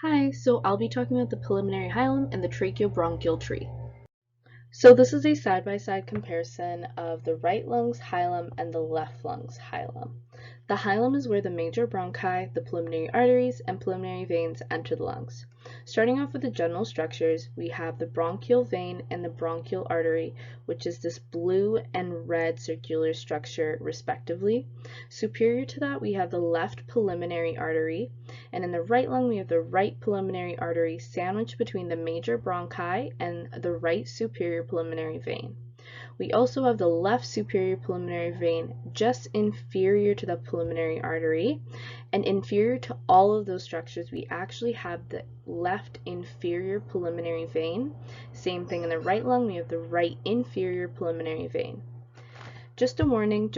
Hi, so I'll be talking about the pulmonary hilum and the tracheobronchial tree. So this is a side-by-side comparison of the right lung's hilum and the left lung's hilum. The hilum is where the major bronchi, the pulmonary arteries, and pulmonary veins enter the lungs. Starting off with the general structures, we have the bronchial vein and the bronchial artery, which is this blue and red circular structure respectively. Superior to that, we have the left pulmonary artery, and in the right lung, we have the right pulmonary artery sandwiched between the major bronchi and the right superior pulmonary vein. We also have the left superior pulmonary vein just inferior to the pulmonary artery, and inferior to all of those structures we actually have the left inferior pulmonary vein. Same thing in the right lung, we have the right inferior pulmonary vein. Just a warning,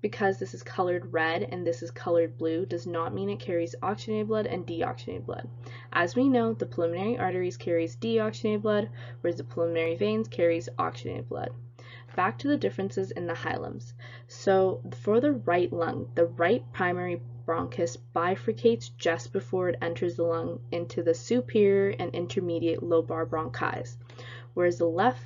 because this is colored red and this is colored blue does not mean it carries oxygenated blood and deoxygenated blood. As we know, the pulmonary arteries carries deoxygenated blood, whereas the pulmonary veins carries oxygenated blood. Back to the differences in the hilums. So for the right lung, the right primary bronchus bifurcates just before it enters the lung into the superior and intermediate lobar bronchis, whereas the left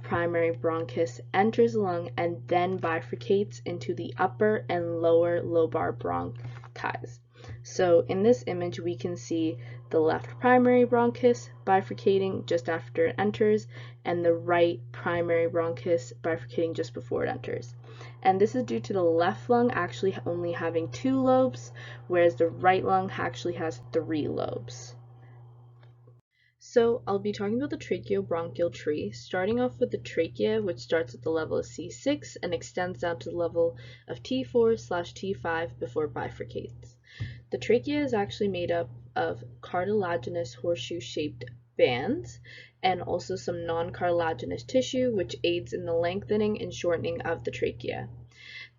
primary bronchus enters the lung and then bifurcates into the upper and lower lobar bronchis. So in this image we can see the left primary bronchus bifurcating just after it enters and the right primary bronchus bifurcating just before it enters. And this is due to the left lung actually only having 2 lobes, whereas the right lung actually has 3 lobes. So I'll be talking about the tracheobronchial tree, starting off with the trachea, which starts at the level of C6 and extends down to the level of T4/T5 before it bifurcates. The trachea is actually made up of cartilaginous horseshoe-shaped bands and also some non-cartilaginous tissue, which aids in the lengthening and shortening of the trachea.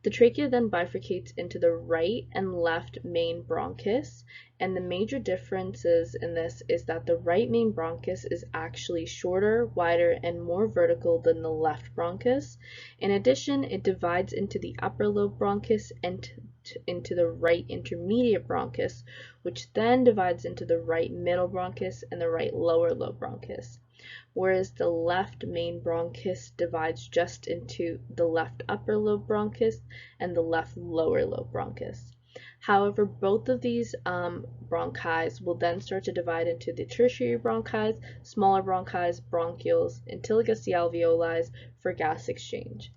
The trachea then bifurcates into the right and left main bronchus, and the major differences in this is that the right main bronchus is actually shorter, wider, and more vertical than the left bronchus. In addition, it divides into the upper lobe bronchus and into the right intermediate bronchus, which then divides into the right middle bronchus and the right lower lobe bronchus, whereas the left main bronchus divides just into the left upper lobe bronchus and the left lower lobe bronchus. However, both of these bronchi will then start to divide into the tertiary bronchi, smaller bronchi, bronchioles, and tiligus the alveoli for gas exchange.